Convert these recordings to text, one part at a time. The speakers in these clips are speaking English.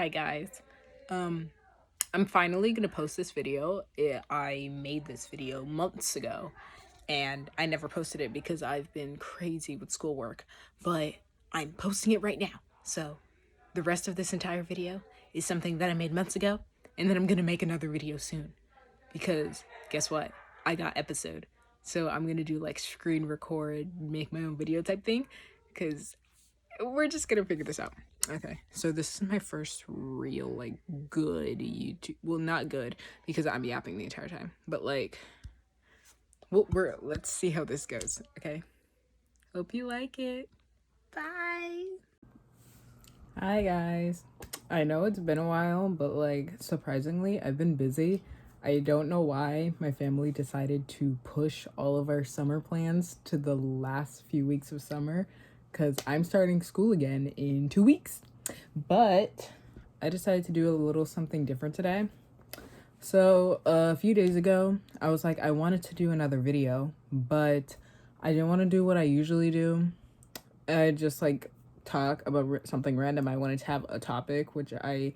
Hi guys. I'm finally gonna post this video. I made this video months ago and I never posted it because I've been crazy with schoolwork, but I'm posting it right now. So the rest of this entire video is something that I made months ago, and then I'm gonna make another video soon because guess what? I got episode. So I'm gonna do like screen record, make my own video type thing because we're just gonna figure this out. Okay, so this is my first real like good YouTube. Well, not good because I'm yapping the entire time, but like, let's see how this goes. Okay, hope you like it. Bye. Hi guys. I know it's been a while, but like surprisingly, I've been busy. I don't know why my family decided to push all of our summer plans to the last few weeks of summer because I'm starting school again in 2 weeks. But I decided to do a little something different today. So a few days ago, I was like, I wanted to do another video, but I didn't want to do what I usually do. I just like talk about something random. I wanted to have a topic, which I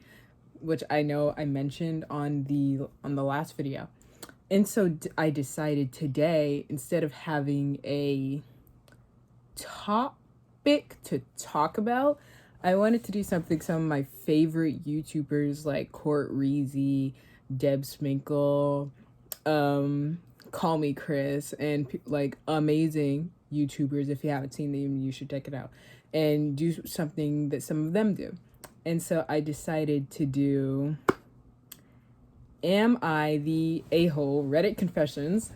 know I mentioned on the last video. And so I decided today, instead of having a topic to talk about, I wanted to do something some of my favorite YouTubers like Court Reezy, Deb Sminkle, Call Me Chris, and like amazing YouTubers. If you haven't seen them, you should check it out. And do something that some of them do. And so I decided to do Am I the A-hole Reddit Confessions?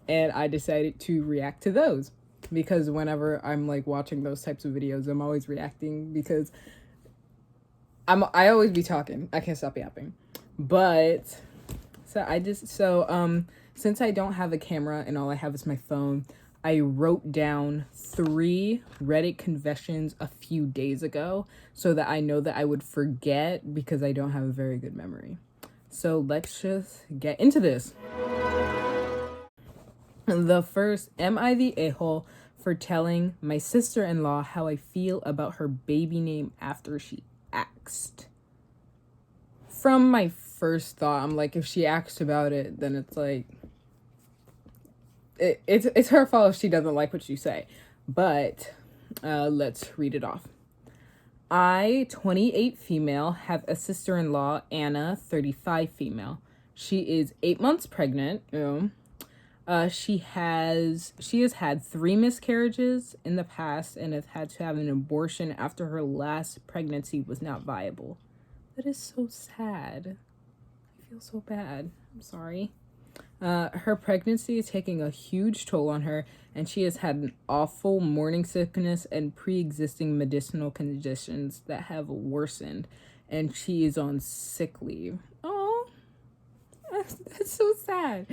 And I decided to react to those because whenever I'm like watching those types of videos, I'm always reacting because I always be talking. I can't stop yapping. But since I don't have a camera and all I have is my phone, I wrote down 3 Reddit confessions a few days ago so that I know that I would forget because I don't have a very good memory. So let's just get into this. The first, am I the a-hole for telling my sister-in-law how I feel about her baby name after she asked? From my first thought, I'm like, if she asked about it, then it's like, it's her fault if she doesn't like what you say. But let's read it off. I, 28 female, have a sister-in-law, Anna, 35 female. She is 8 months pregnant. She has had 3 miscarriages in the past and has had to have an abortion after her last pregnancy was not viable. That is so sad. I feel so bad. I'm sorry. Her pregnancy is taking a huge toll on her, and she has had an awful morning sickness and pre-existing medicinal conditions that have worsened, and she is on sick leave. Oh, that's so sad.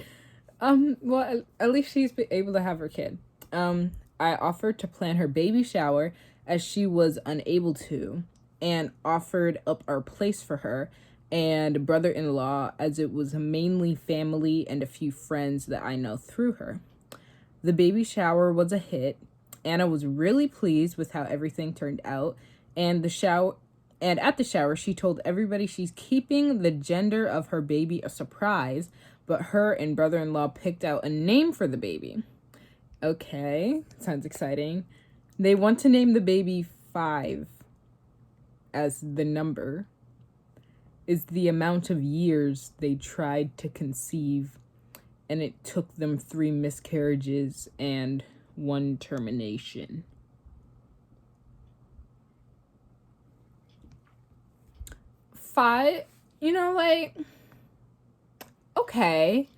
Well, at least she's been able to have her kid. I offered to plan her baby shower as she was unable to, and offered up our place for her and brother-in-law as it was mainly family and a few friends that I know through her. The baby shower was a hit. Anna was really pleased with how everything turned out, and at the shower she told everybody she's keeping the gender of her baby a surprise, but her and brother-in-law picked out a name for the baby. Okay, sounds exciting. They want to name the baby 5 as the number is the amount of years they tried to conceive, and it took them 3 miscarriages and 1 termination. 5, like, okay.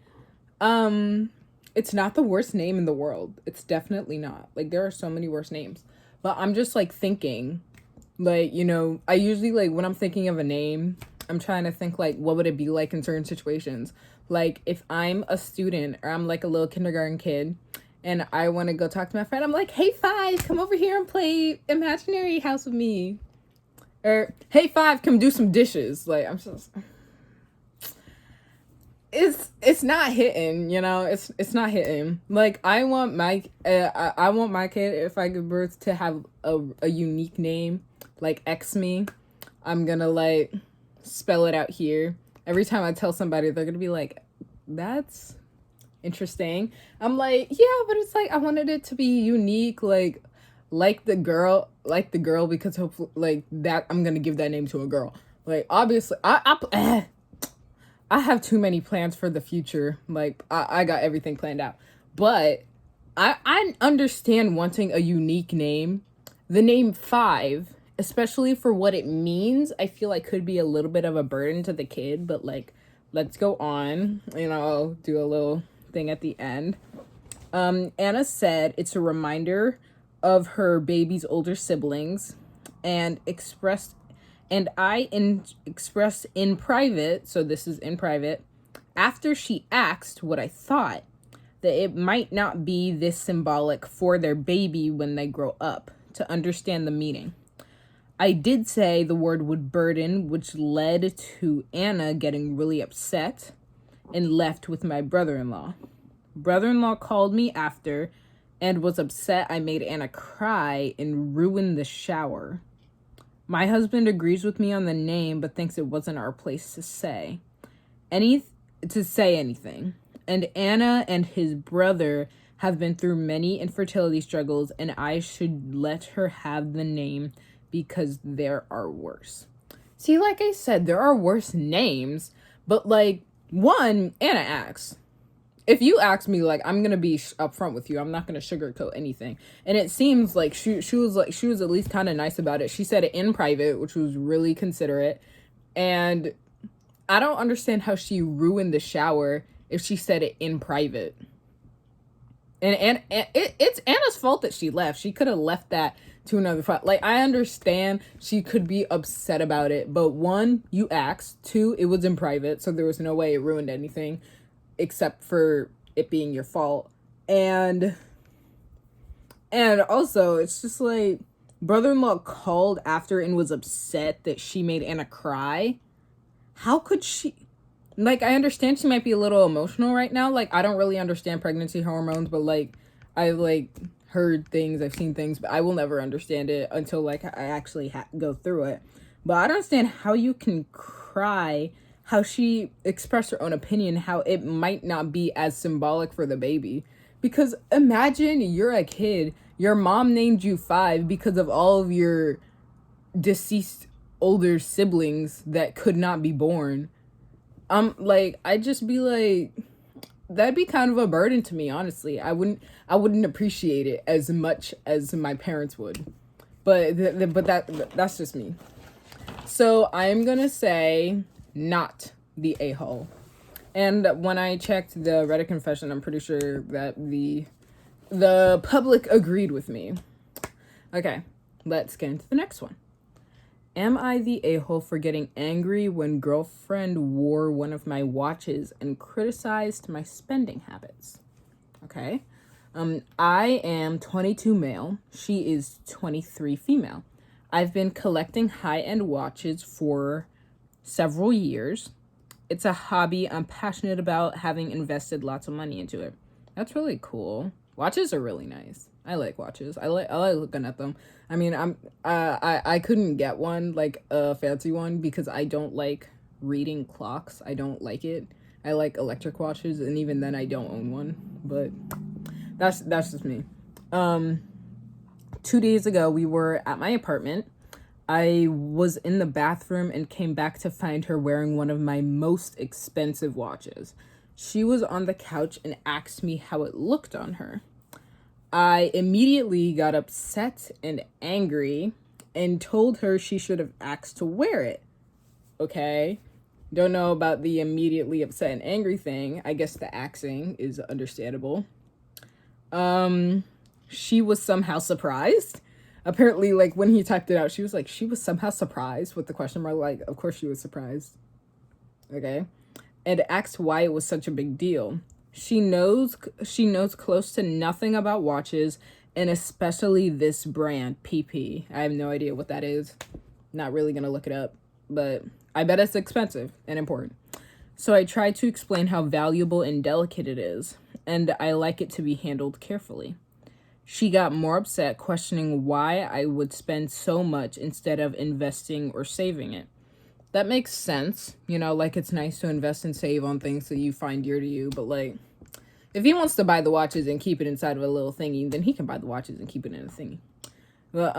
It's not the worst name in the world. It's definitely not. Like, there are so many worse names. But I'm just like thinking, like, I usually like when I'm thinking of a name, I'm trying to think like what would it be like in certain situations. Like if I'm a student or I'm like a little kindergarten kid and I want to go talk to my friend, I'm like, hey 5, come over here and play imaginary house with me. Or hey 5, come do some dishes. Like I'm so it's not hitting, you know. It's not hitting. Like I want my kid, if I give birth, to have a unique name, like X Me. I'm gonna like spell it out here. Every time I tell somebody, they're gonna be like, "That's interesting." I'm like, "Yeah, but it's like I wanted it to be unique, like the girl, because hopefully, like that, I'm gonna give that name to a girl. Like obviously, I have too many plans for the future. Like I got everything planned out. But I understand wanting a unique name. The name Five, especially for what it means, I feel like could be a little bit of a burden to the kid, but like let's go on. You know, I'll do a little thing at the end. Anna said it's a reminder of her baby's older siblings, and expressed in private, so this is in private, after she asked what I thought, that it might not be this symbolic for their baby when they grow up, to understand the meaning. I did say the word would burden, which led to Anna getting really upset and left with my brother-in-law. Brother-in-law called me after and was upset I made Anna cry and ruined the shower. My husband agrees with me on the name, but thinks it wasn't our place to say anything. And Anna and his brother have been through many infertility struggles, and I should let her have the name because there are worse. See, like I said, there are worse names, but like, one, Anna asks. If you ask me, like, I'm gonna be upfront with you. I'm not gonna sugarcoat anything. And it seems like she was at least kind of nice about it. She said it in private, which was really considerate. And I don't understand how she ruined the shower if she said it in private. And it's Anna's fault that she left. She could have left that to another fight. Like, I understand she could be upset about it, but one, you asked. Two, it was in private, so there was no way it ruined anything except for it being your fault. And also, it's just like, brother-in-law called after and was upset that she made Anna cry. How could she? Like, I understand she might be a little emotional right now. Like, I don't really understand pregnancy hormones, but like, I like heard things, I've seen things, but I will never understand it until like I actually go through it. But I don't understand how you can cry, how she expressed her own opinion, how it might not be as symbolic for the baby. Because imagine you're a kid, your mom named you Five because of all of your deceased older siblings that could not be born. Like, I'd just be like, that'd be kind of a burden to me, honestly. I wouldn't appreciate it as much as my parents would. But that's just me. So I'm gonna say not the a-hole. And when I checked the Reddit confession, I'm pretty sure that the public agreed with me. Okay, let's get into the next one. Am I the a-hole for getting angry when girlfriend wore one of my watches and criticized my spending habits? Okay. I am 22 male. She is 23 female. I've been collecting high-end watches for several years. It's a hobby I'm passionate about, having invested lots of money into it. That's really cool. Watches are really nice. I like watches. I like looking at them. I mean, I couldn't get one, like a fancy one, because I don't like reading clocks. I don't like it. I like electric watches, and even then I don't own one. But that's just me. 2 days ago we were at my apartment. I was in the bathroom and came back to find her wearing one of my most expensive watches. She was on the couch and asked me how it looked on her. I immediately got upset and angry and told her she should have asked to wear it. Okay? Don't know about the immediately upset and angry thing. I guess the axing is understandable. She was somehow surprised. Apparently, like, when he typed it out, she was like, she was somehow surprised with the question mark. Like, of course she was surprised. Okay? And asked why it was such a big deal. She knows close to nothing about watches, and especially this brand, PP. I have no idea what that is. Not really gonna look it up, but I bet it's expensive and important. So I tried to explain how valuable and delicate it is, and I like it to be handled carefully. She got more upset, questioning why I would spend so much instead of investing or saving it. That makes sense. Like, it's nice to invest and save on things that you find dear to you, but like, if he wants to buy the watches and keep it inside of a little thingy, then he can buy the watches and keep it in a thingy. But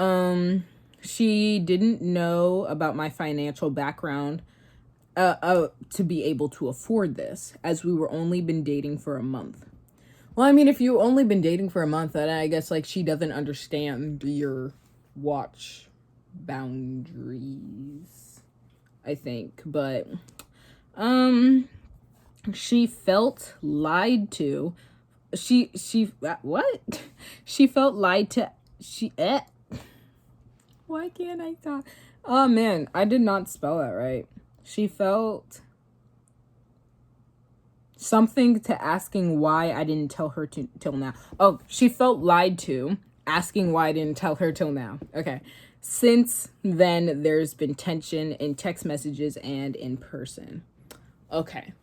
she didn't know about my financial background to be able to afford this, as we were only been dating for a month. Well, I mean, if you only been dating for a month, then I guess like she doesn't understand your watch boundaries, I think. But she felt lied to. She what? She felt lied to. Why can't I talk? Oh man, I did not spell that right. She felt something to asking why I didn't tell her till now. Oh, she felt lied to, asking why I didn't tell her till now. Okay. Since then, there's been tension in text messages and in person. Okay.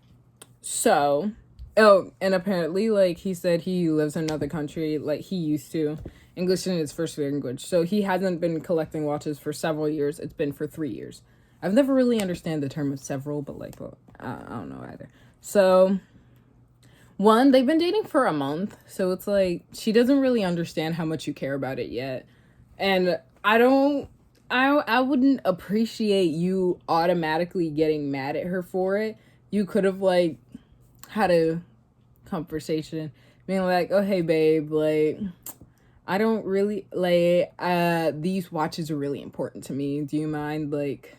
So, and apparently, like, he said he lives in another country, like, he used to. English isn't his first language. So he hasn't been collecting watches for several years. It's been for 3 years. I've never really understand the term of several, but, like, well, I don't know either. So, one, they've been dating for a month. So it's like, she doesn't really understand how much you care about it yet. And I wouldn't appreciate you automatically getting mad at her for it. You could have, like, had a conversation being like, oh, hey, babe, like, I don't really, like, these watches are really important to me. Do you mind, like,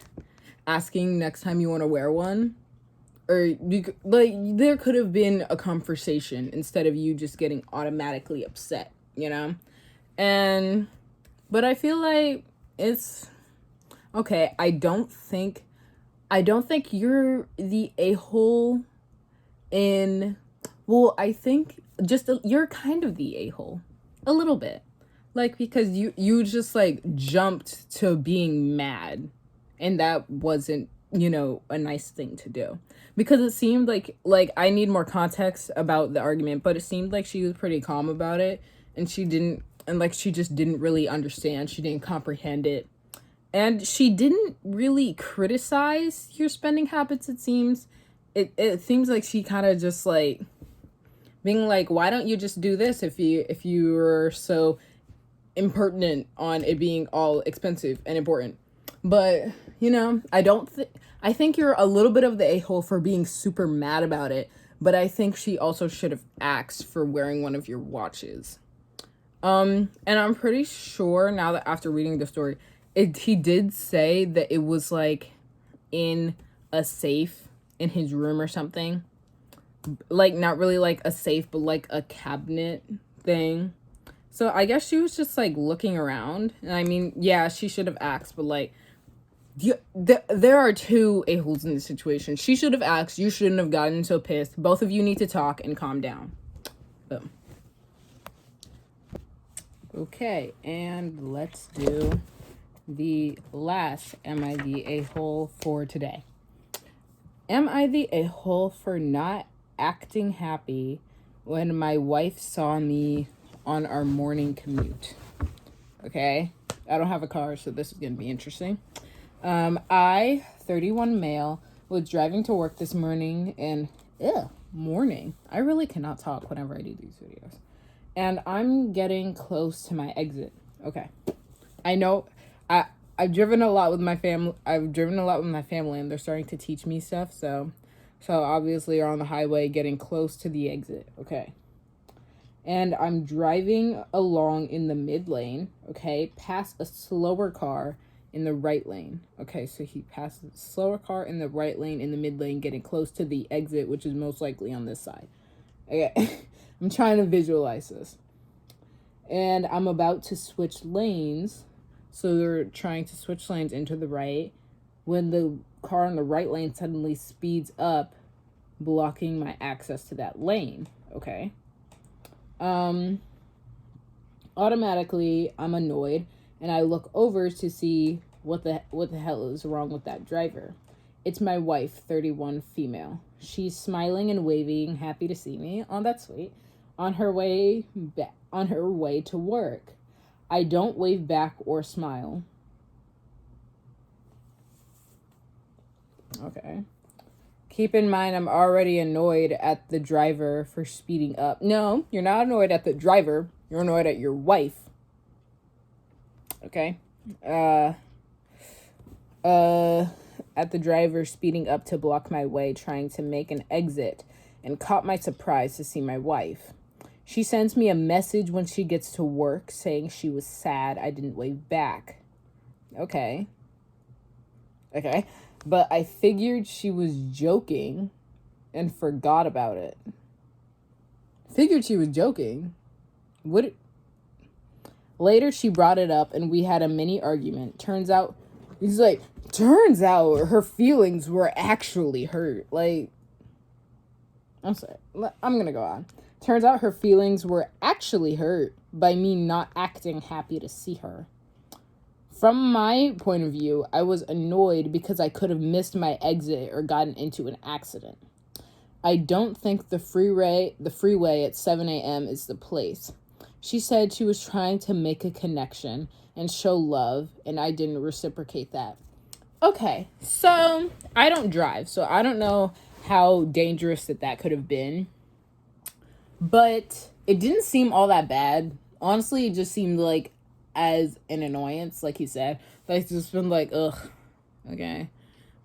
asking next time you want to wear one? Or, like, there could have been a conversation instead of you just getting automatically upset, But I feel like it's, okay, I don't think you're the a-hole I think you're kind of the a-hole. A little bit. Like, because you just, like, jumped to being mad. And that wasn't, a nice thing to do. Because it seemed like I need more context about the argument, but it seemed like she was pretty calm about it. And she just didn't really understand. She didn't comprehend it. And she didn't really criticize your spending habits, it seems. It seems like she kind of just, like, being like, why don't you just do this if you're so impertinent on it being all expensive and important? But, I think you're a little bit of the a-hole for being super mad about it, but I think she also should have asked for wearing one of your watches. And I'm pretty sure now that after reading the story, he did say that it was, like, in a safe in his room or something. Like, not really like a safe, but like a cabinet thing. So I guess she was just, like, looking around. And I mean, yeah, she should have asked, but, like, there are two a-holes in this situation. She should have asked. You shouldn't have gotten so pissed. Both of you need to talk and calm down. Boom. Okay, and let's do the last Am I the a-hole for today. Am I the a-hole for not acting happy when my wife saw me on our morning commute? Okay, I don't have a car, so this is going to be interesting. I, 31 male, was driving to work this morning and, morning. I really cannot talk whenever I do these videos. And I'm getting close to my exit. Okay. I know I've driven a lot with my family. And they're starting to teach me stuff. So obviously you're on the highway getting close to the exit. Okay. And I'm driving along in the mid lane, okay, past a slower car in the right lane. Okay, so he passes a slower car in the right lane, in the mid lane, getting close to the exit, which is most likely on this side. Okay, I'm trying to visualize this. And I'm about to switch lanes. So they're trying to switch lanes into the right when the car in the right lane suddenly speeds up, blocking my access to that lane. Okay. Automatically, I'm annoyed, and I look over to see what the hell is wrong with that driver. It's my wife, 31, female. She's smiling and waving, happy to see me. Oh, that's sweet. On her way to work. I don't wave back or smile. Okay. Keep in mind, I'm already annoyed at the driver for speeding up. No, you're not annoyed at the driver. You're annoyed at your wife. Okay. At the driver speeding up to block my way, trying to make an exit, and caught my surprise to see my wife. She sends me a message when she gets to work saying she was sad I didn't wave back. Okay. But I figured she was joking and forgot about it. Figured she was joking. Later, she brought it up and we had a mini argument. Turns out her feelings were actually hurt. Like, I'm sorry. I'm going to go on. Turns out her feelings were actually hurt by me not acting happy to see her. From my point of view, I was annoyed because I could have missed my exit or gotten into an accident. I don't think the freeway at 7 a.m. is the place. She said she was trying to make a connection and show love, and I didn't reciprocate that. Okay, so I don't drive, so I don't know how dangerous that could have been. But it didn't seem all that bad. Honestly, it just seemed like as an annoyance, like he said. Like, just been like, ugh, okay.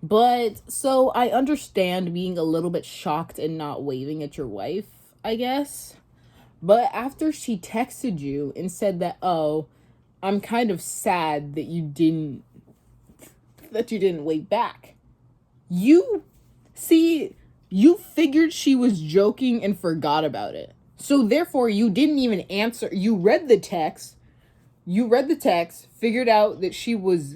But, so I understand being a little bit shocked and not waving at your wife, I guess. But after she texted you and said that, oh, I'm kind of sad that you didn't wave back. You figured she was joking and forgot about it. So therefore, you didn't even answer. You read the text, figured out that she was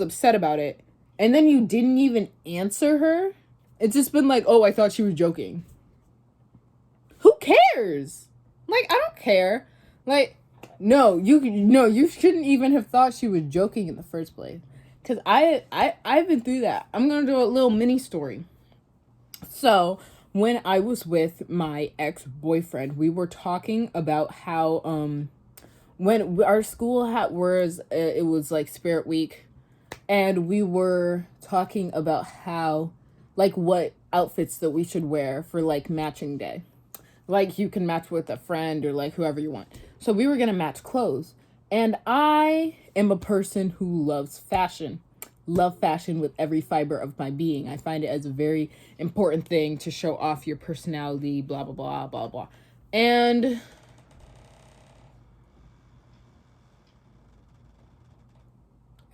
upset about it, and then you didn't even answer her. It's just been like, oh, I thought she was joking. Who cares? Like, I don't care. Like, no, you shouldn't even have thought she was joking in the first place. Because I've been through that. I'm going to do a little mini story. So, when I was with my ex-boyfriend, we were talking about how, when our school it was like Spirit Week, and we were talking about how, like, what outfits that we should wear for, like, matching day. Like, you can match with a friend or, like, whoever you want. So we were going to match clothes. And I am a person who loves fashion. Love fashion with every fiber of my being. I find it as a very important thing to show off your personality, blah, blah, blah, blah, blah. And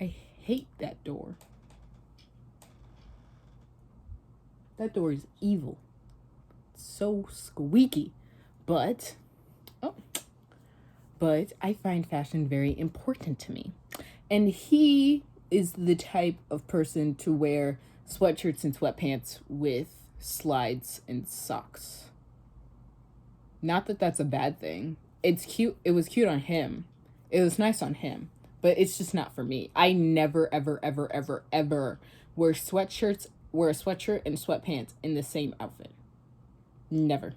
I hate that door. That door is evil. It's so squeaky. But I find fashion very important to me. And he is the type of person to wear sweatshirts and sweatpants with slides and socks. Not that that's a bad thing. It's cute. It was cute on him. It was nice on him. But it's just not for me. I never, ever, ever, ever, ever wear a sweatshirt and sweatpants in the same outfit. Never.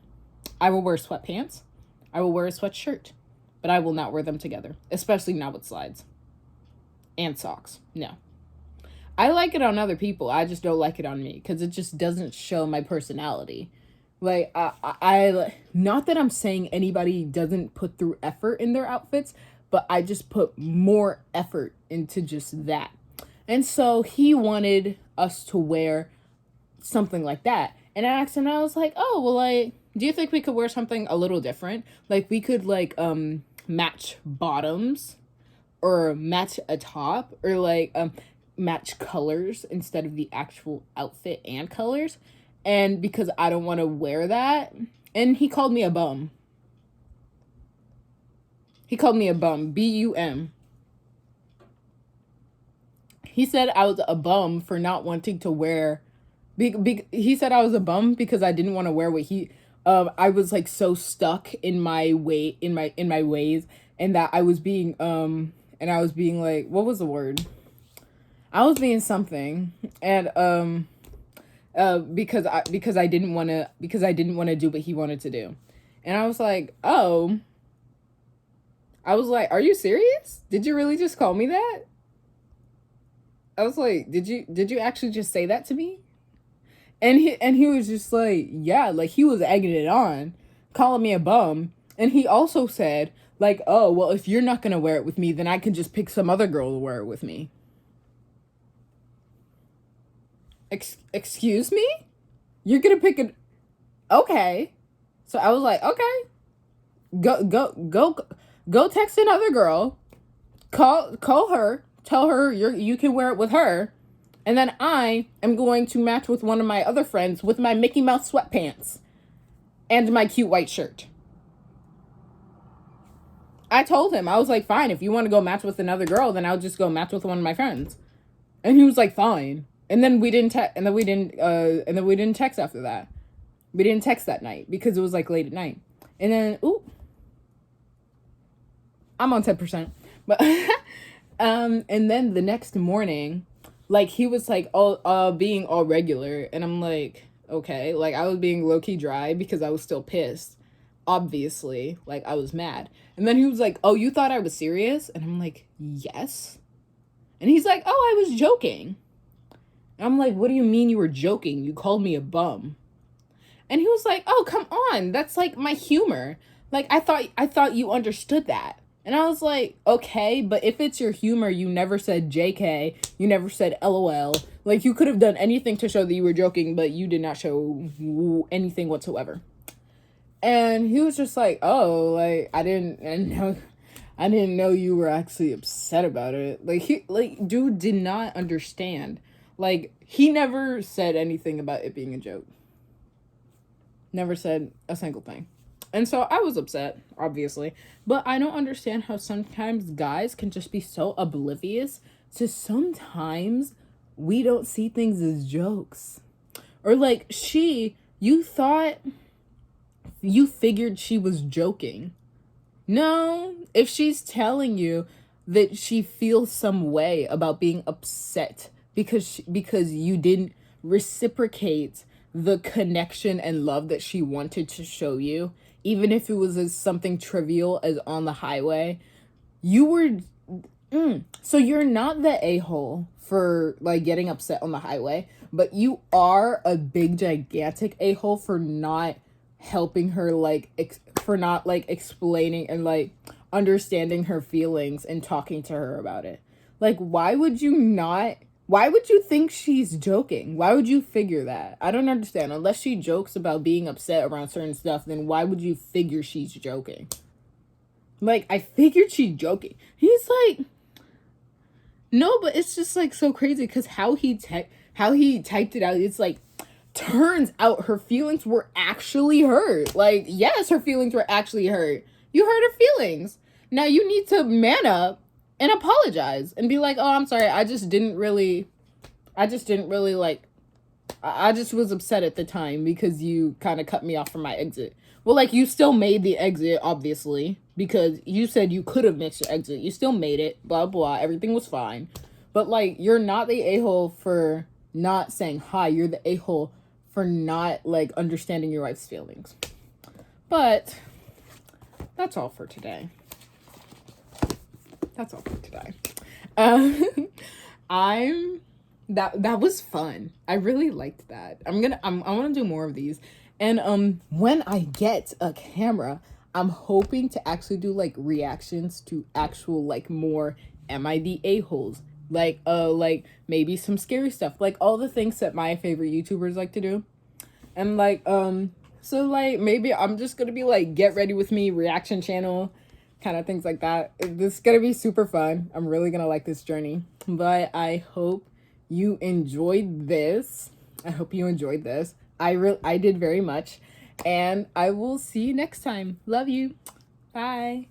I will wear sweatpants. I will wear a sweatshirt. But I will not wear them together. Especially not with slides. And socks. No. I like it on other people. I just don't like it on me. Because it just doesn't show my personality. Like, I not that I'm saying anybody doesn't put through effort in their outfits. But I just put more effort into just that. And so he wanted us to wear something like that. And I asked him, I was like, oh, well, like, do you think we could wear something a little different? Like, we could, like, match bottoms or match a top or, like, match colors instead of the actual outfit and colors. And because I don't want to wear that. And he called me a bum. He called me a bum. B-U-M. He said I was a bum for not wanting to wear. He said I was a bum because I didn't want to wear what he. I was like so stuck in my way in my ways, and that I was being like, what was the word? I was being something, and because I didn't want to do what he wanted to do, and I was like, oh, I was like, are you serious? Did you really just call me that? I was like, did you actually just say that to me? And he was just like, yeah, like he was egging it on, calling me a bum, and he also said like, oh well, if you're not gonna wear it with me, then I can just pick some other girl to wear it with me. Excuse me? You're gonna pick it? Okay. So I was like, okay, go text another girl, call her, tell her you can wear it with her, and then I am going to match with one of my other friends with my Mickey Mouse sweatpants and my cute white shirt. I told him, I was like, fine, if you want to go match with another girl, then I'll just go match with one of my friends. And he was like, fine. And then we didn't text after that. We didn't text that night because it was like late at night. And then I'm on 10%. But and then the next morning, like he was like all being all regular, and I'm like, okay, like I was being low-key dry because I was still pissed. Obviously, like I was mad. And then he was like, "Oh, you thought I was serious?" And I'm like, "Yes." And he's like, "Oh, I was joking." And I'm like, "What do you mean you were joking? You called me a bum." And he was like, "Oh, come on. That's like my humor. Like I thought you understood that." And I was like, "Okay, but if it's your humor, you never said JK, you never said LOL. Like you could have done anything to show that you were joking, but you did not show anything whatsoever." And he was just like, "Oh, like I didn't know you were actually upset about it." Dude did not understand. Like he never said anything about it being a joke. Never said a single thing. And so I was upset, obviously. But I don't understand how sometimes guys can just be so oblivious to sometimes we don't see things as jokes. Or like you figured she was joking. No, if she's telling you that she feels some way about being upset because you didn't reciprocate the connection and love that she wanted to show you, even if it was as something trivial as on the highway, you were so you're not the a-hole for like getting upset on the highway, but you are a big gigantic a-hole for not helping her, like for not like explaining and like understanding her feelings and talking to her about it. Like why would you think she's joking? Why would you figure that? I don't understand. Unless she jokes about being upset around certain stuff, then why would you figure she's joking? Like, I figured she's joking. He's like, no, but it's just like so crazy because how he typed it out, it's like, turns out her feelings were actually hurt. Like, yes, her feelings were actually hurt. You hurt her feelings. Now you need to man up and apologize and be like, "Oh, I'm sorry. I just didn't really like, I just was upset at the time because you kind of cut me off from my exit." Well, like, you still made the exit, obviously, because you said you could have mixed your exit. You still made it, blah, blah, everything was fine. But, like, you're not the a-hole for not saying hi. You're the a-hole for not, like, understanding your wife's feelings. But that's all for today. That's all for today. That was fun. I really liked that. I want to do more of these. And when I get a camera, I'm hoping to actually do like reactions to actual like more am I the a-holes? Like maybe some scary stuff, like all the things that my favorite YouTubers like to do. And like so like maybe I'm just gonna be like get ready with me reaction channel, kind of things like that. This is gonna be super fun. I'm really gonna like this journey. But I hope you enjoyed this. I did very much. And I will see you next time. Love you. Bye.